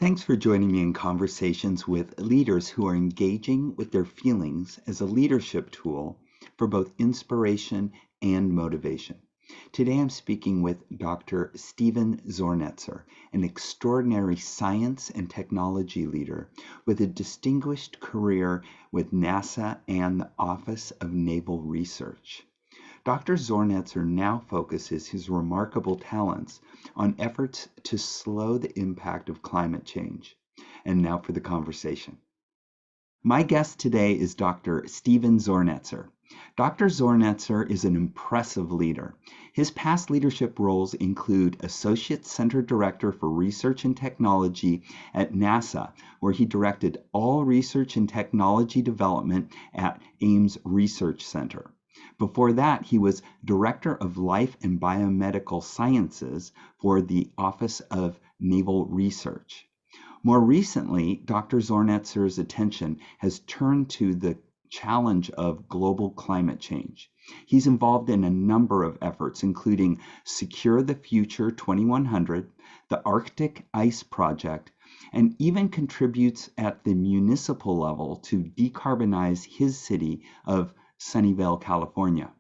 Thanks for joining me in conversations with leaders who are engaging with their feelings as a leadership tool for both inspiration and motivation. Today I'm speaking with Dr. Stephen Zornetzer, an extraordinary science and technology leader with a distinguished career with NASA and the Office of Naval Research. Dr. Zornetzer now focuses his remarkable talents on efforts to slow the impact of climate change. And now for the conversation. My guest today is Dr. Stephen Zornetzer. Dr. Zornetzer is an impressive leader. His past leadership roles include Associate Center Director for Research and Technology at NASA, where he directed all research and technology development at Ames Research Center. Before that, he was Director of Life and Biomedical Sciences for the Office of Naval Research. More recently, Dr. Zornetzer's attention has turned to the challenge of global climate change. He's involved in a number of efforts, including Secure the Future 2100, the Arctic Ice Project, and even contributes at the municipal level to decarbonize his city of Sunnyvale, California.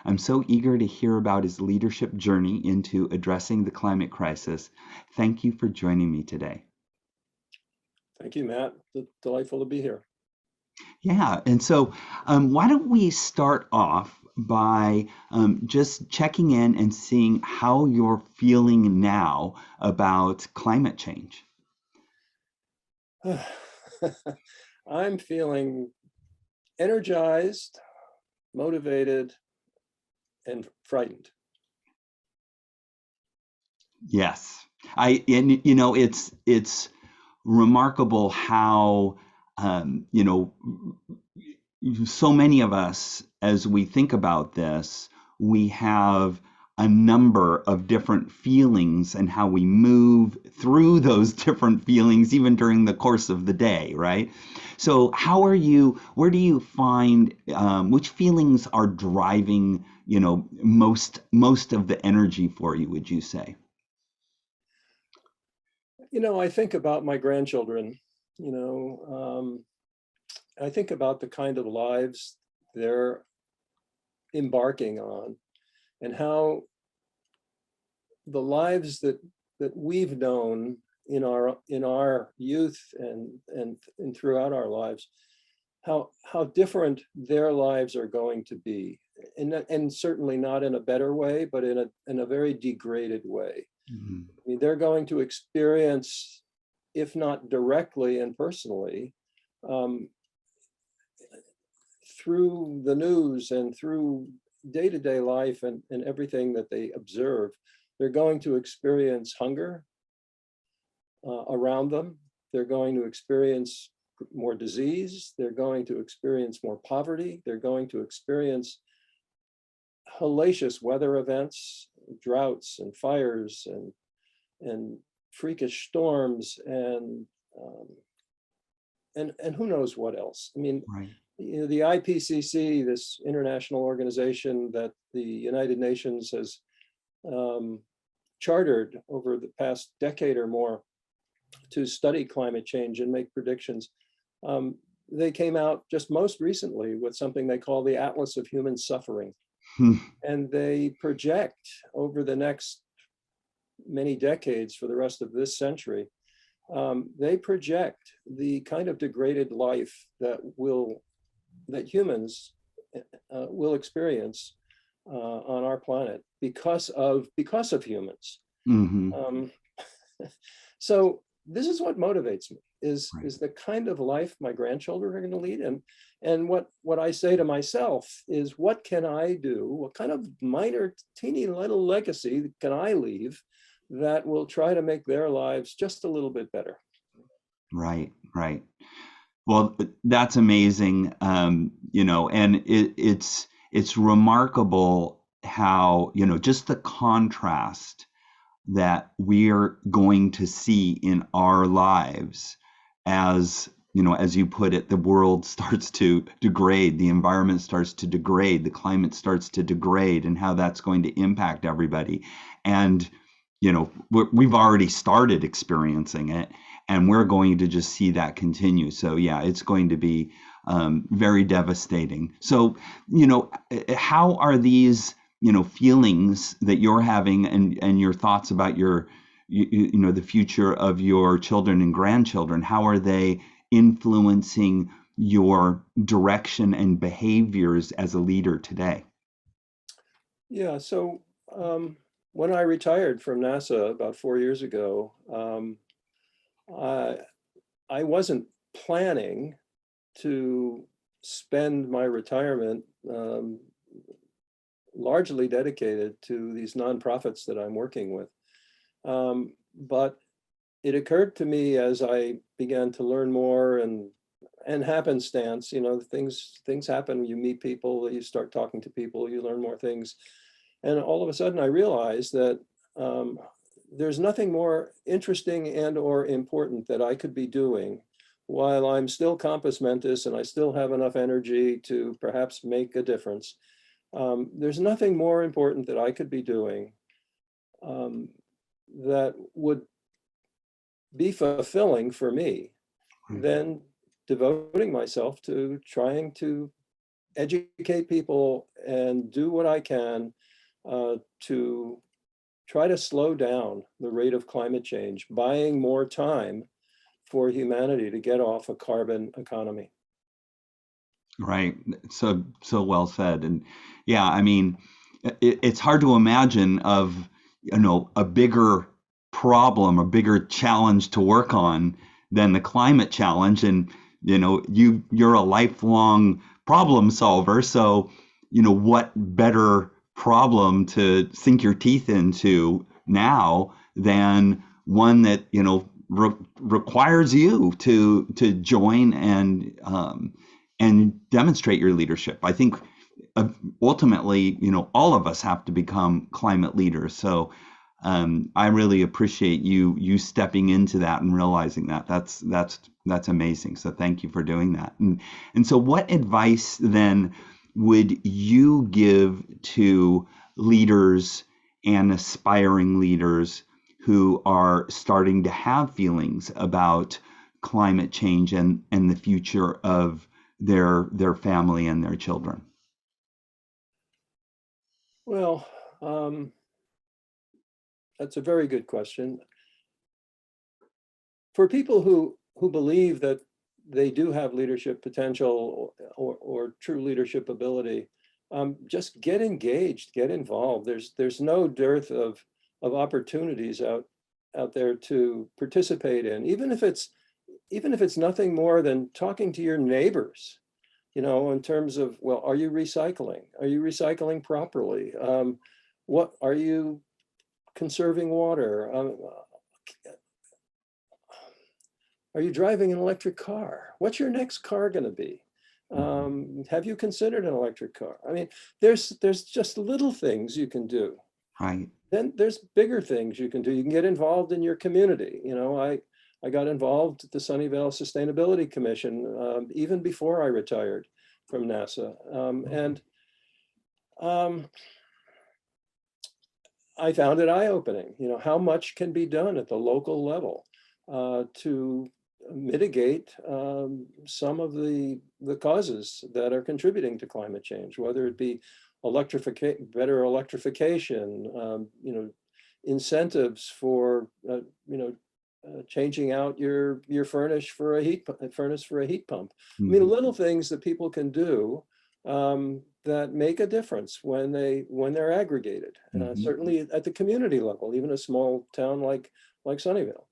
I'm so eager to hear about his leadership journey into addressing the climate crisis. Thank you for joining me today. Thank you, Matt. Delightful to be here. Yeah, and so why don't we start off by just checking in and seeing how you're feeling now about climate change? I'm feeling energized, motivated, and frightened. Yes, and you know it's remarkable how you know so many of us, as we think about this, we have a number of different feelings and how we move through those different feelings even during the course of the day, right? So how are you, where do you find, which feelings are driving, most of the energy for you, would you say? I think about my grandchildren, I think about the kind of lives they're embarking on and how the lives that we've known in our youth and throughout our lives, how different their lives are going to be, and certainly not in a better way, but in a very degraded way. Mhm. I mean, they're going to experience, if not directly and personally, um, through the news and through day-to-day life and everything that they observe, they're going to experience hunger around them. They're going to experience more disease. They're going to experience more poverty. They're going to experience hellacious weather events, droughts and fires and freakish storms and who knows what else. I mean, Right. the IPCC, this international organization that the United Nations has chartered over the past decade or more to study climate change and make predictions. They came out just most recently with something they call the Atlas of Human Suffering. And they project over the next many decades for the rest of this century, they project the kind of degraded life that humans will experience on our planet because of humans. Mm-hmm. So this is what motivates me is Right. the kind of life my grandchildren are going to lead, and what I say to myself is, what can I do? What kind of minor, teeny little legacy can I leave that will try to make their lives just a little bit better? Right, right. Well, that's amazing. And it's remarkable how, just the contrast that we're going to see in our lives as, as you put it, the world starts to degrade, the environment starts to degrade, the climate starts to degrade, and how that's going to impact everybody. And we've already started experiencing it. and we're going to just see that continue. So yeah, it's going to be very devastating. So, how are these, feelings that you're having and your thoughts about the future of your children and grandchildren, how are they influencing your direction and behaviors as a leader today? Yeah, so when I retired from NASA about 4 years ago, I, I wasn't planning to spend my retirement largely dedicated to these nonprofits that I'm working with. But it occurred to me as I began to learn more and happenstance, things happen. You meet people, you start talking to people, you learn more things, and all of a sudden I realized that there's nothing more interesting and or important that I could be doing while I'm still compos mentis and I still have enough energy to perhaps make a difference. There's nothing more important that I could be doing that would be fulfilling for me than devoting myself to trying to educate people and do what I can to try to slow down the rate of climate change, buying more time for humanity to get off a carbon economy. Right. So well said. And yeah, I mean, it's hard to imagine of, a bigger problem, a bigger challenge to work on than the climate challenge. And, you're a lifelong problem solver. So, what better problem to sink your teeth into now than one that, requires you to join and demonstrate your leadership. I think ultimately, all of us have to become climate leaders. So I really appreciate you stepping into that and realizing that. That's amazing. So thank you for doing that. And so, what advice then would you give to leaders and aspiring leaders who are starting to have feelings about climate change and the future of their family and their children? Well, that's a very good question. For people who believe that they do have leadership potential or true leadership ability, just get engaged, get involved. There's no dearth of opportunities out there to participate in, even if it's nothing more than talking to your neighbors, in terms of, well, are you recycling? Are you recycling properly? What are you conserving water? Are you driving an electric car? What's your next car going to be? Have you considered an electric car? I mean, there's just little things you can do. Right. Then there's bigger things you can do. You can get involved in your community. I got involved at the Sunnyvale Sustainability Commission even before I retired from NASA. And I found it eye-opening, how much can be done at the local level to mitigate some of the causes that are contributing to climate change, whether it be better electrification, incentives for changing out your furnace for a heat pump. I mean, little things that people can do that make a difference when they're aggregated. Certainly at the community level, even a small town like Sunnyvale.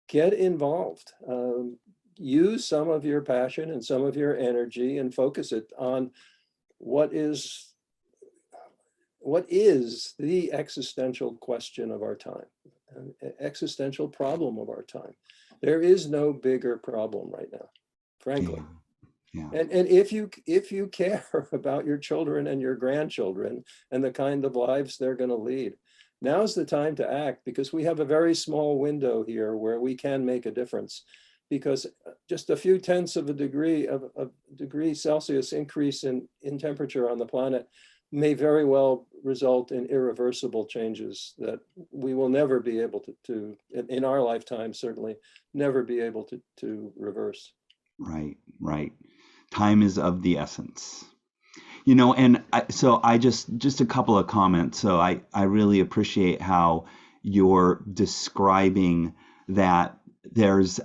Get involved. Use some of your passion and some of your energy and focus it on what is the existential question of our time, an existential problem of our time. There is no bigger problem right now, frankly. Yeah. And if you care about your children and your grandchildren and the kind of lives they're going to lead, now's the time to act, because we have a very small window here where we can make a difference. Because just a few tenths of a degree Celsius increase in temperature on the planet may very well result in irreversible changes that we will never be able to in our lifetime, certainly never be able to reverse. Right, right. Time is of the essence. You know, and so I just a couple of comments. So I really appreciate how you're describing that there's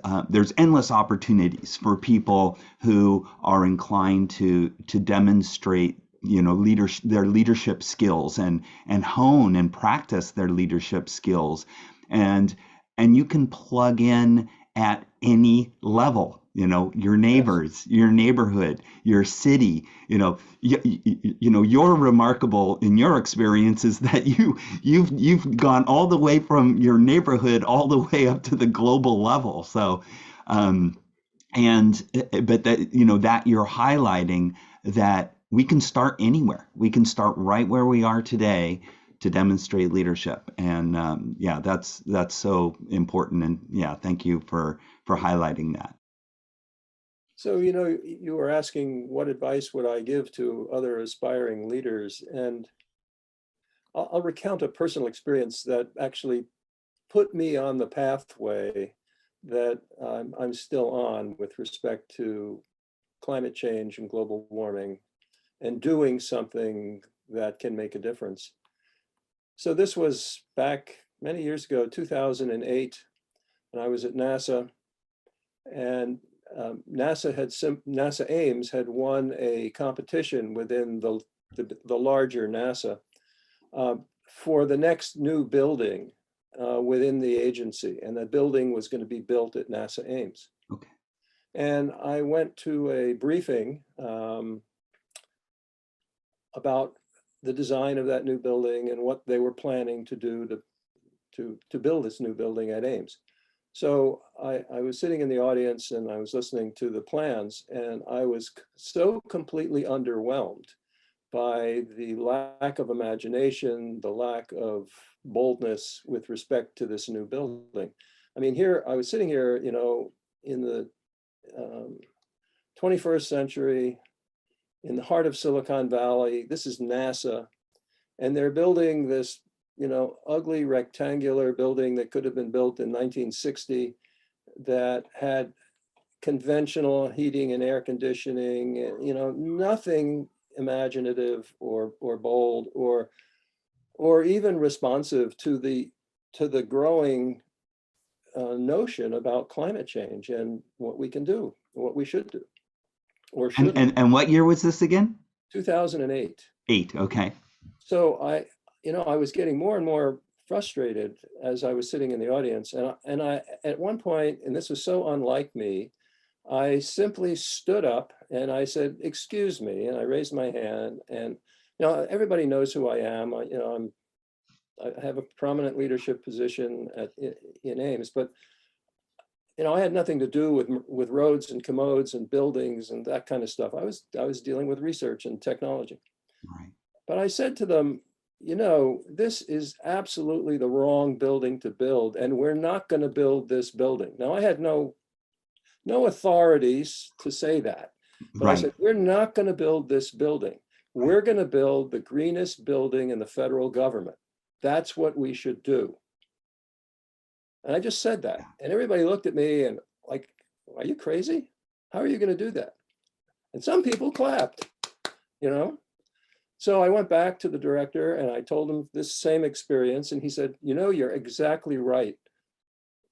endless opportunities for people who are inclined to demonstrate, you know, their leadership skills and hone and practice their leadership skills, and you can plug in at any level. You know, your Yes. neighbors, your neighborhood, your city. You know, you know, you're remarkable in your experiences that you've gone all the way from your neighborhood all the way up to the global level. So, um, and but that, you know, that you're highlighting that we can start anywhere. We can start right where we are today to demonstrate leadership. And yeah, that's so important. And yeah, thank you for highlighting that. So, you know, you were asking what advice would I give to other aspiring leaders? And I'll recount a personal experience that actually put me on the pathway that I'm still on with respect to climate change and global warming and doing something that can make a difference. So this was back many years ago, 2008, and I was at NASA, and NASA Ames had won a competition within the larger NASA uh, for the next new building within the agency, and the building was going to be built at NASA Ames. Okay. And I went to a briefing about the design of that new building and what they were planning to do to build this new building at Ames. So I was sitting in the audience and I was listening to the plans, and I was so completely underwhelmed by the lack of imagination, the lack of boldness with respect to this new building. I mean, here, I was sitting here, you know, in the 21st century, in the heart of Silicon Valley. This is NASA, and they're building this, you know, ugly rectangular building that could have been built in 1960 that had conventional heating and air conditioning, you know, nothing imaginative or bold or even responsive to the growing notion about climate change and what we can do, what we should do or And shouldn't. and what year was this again? 2008. 8. Okay. So I was getting more and more frustrated as I was sitting in the audience, and I at one point, and this was so unlike me, I simply stood up and I said, "Excuse me," and I raised my hand. And you know, everybody knows who I am. I have a prominent leadership position in Ames, but you know, I had nothing to do with roads and commodes and buildings and that kind of stuff. I was dealing with research and technology. Right. But I said to them, you know, this is absolutely the wrong building to build, and we're not going to build this building. Now, I had no authorities to say that, but I Right. said, we're not going to build this building. Right. We're going to build the greenest building in the federal government. That's what we should do. And I just said that, Yeah. and everybody looked at me and like, are you crazy? How are you going to do that? And some people clapped, you know. So I went back to the director and I told him this same experience, and he said, you know, you're exactly right.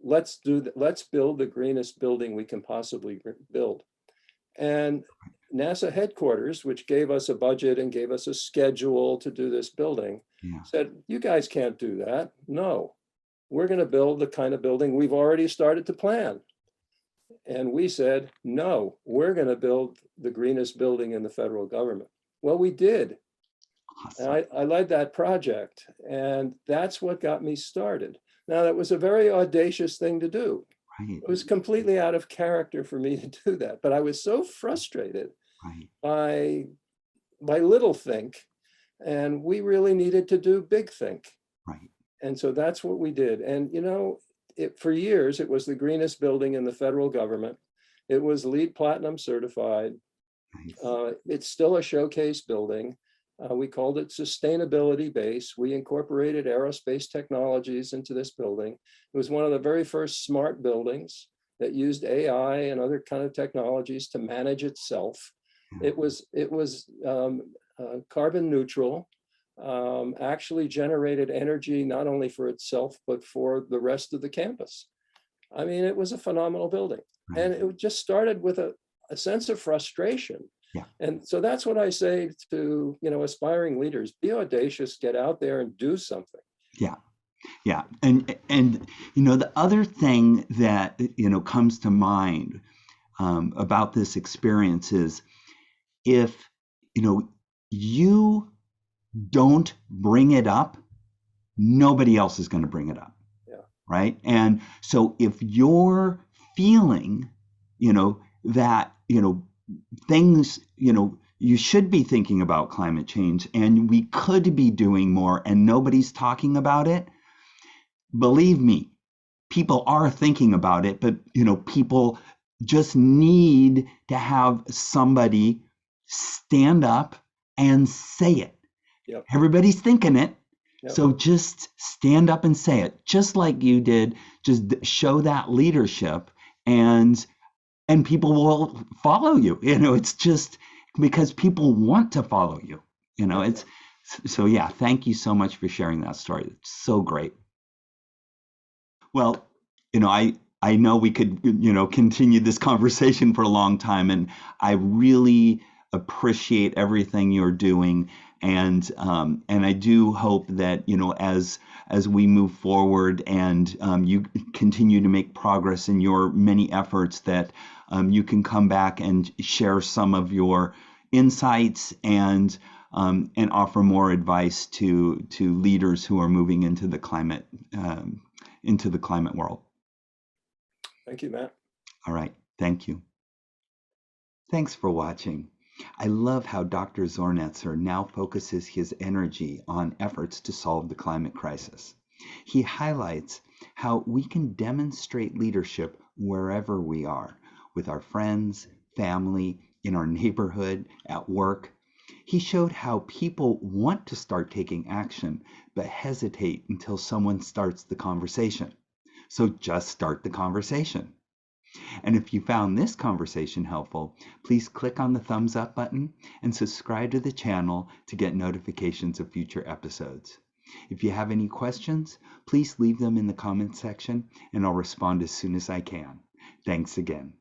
Let's build the greenest building we can possibly build. And NASA headquarters, which gave us a budget and gave us a schedule to do this building, Yeah. said, you guys can't do that. No, we're going to build the kind of building we've already started to plan. And we said, no, we're going to build the greenest building in the federal government. Well, we did. And Awesome. I led that project, and that's what got me started. Now, that was a very audacious thing to do. Right. It was completely out of character for me to do that, but I was so frustrated Right. by little think, and we really needed to do big think. Right. And so that's what we did. And you know, for years, it was the greenest building in the federal government. It was LEED Platinum certified. Nice. It's still a showcase building. We called it sustainability base. We incorporated aerospace technologies into this building. It was one of the very first smart buildings that used AI and other kind of technologies to manage itself. It was carbon neutral, actually generated energy not only for itself, but for the rest of the campus. I mean, it was a phenomenal building. Right. And it just started with a sense of frustration. Yeah. And so that's what I say to, aspiring leaders: be audacious, get out there and do something. Yeah. Yeah. And the other thing that, comes to mind about this experience is if, you don't bring it up, nobody else is going to bring it up. Yeah. Right. And so if you're feeling, that, things, you should be thinking about climate change and we could be doing more and nobody's talking about it, believe me, people are thinking about it, but, people just need to have somebody stand up and say it. Yep. Everybody's thinking it. Yep. So just stand up and say it, just like you did. Just show that leadership, and people will follow you. It's just because people want to follow you. It's so, yeah. Thank you so much for sharing that story. It's so great. Well, I know we could, continue this conversation for a long time, and I really appreciate everything you're doing. And I do hope that, as we move forward and you continue to make progress in your many efforts, that you can come back and share some of your insights and offer more advice to leaders who are moving into the climate world. Thank you, Matt. All right. Thank you. Thanks for watching. I love how Dr. Zornetzer now focuses his energy on efforts to solve the climate crisis. He highlights how we can demonstrate leadership wherever we are, with our friends, family, in our neighborhood, at work. He showed how people want to start taking action, but hesitate until someone starts the conversation. So just start the conversation. And if you found this conversation helpful, please click on the thumbs up button and subscribe to the channel to get notifications of future episodes. If you have any questions, please leave them in the comments section and I'll respond as soon as I can. Thanks again.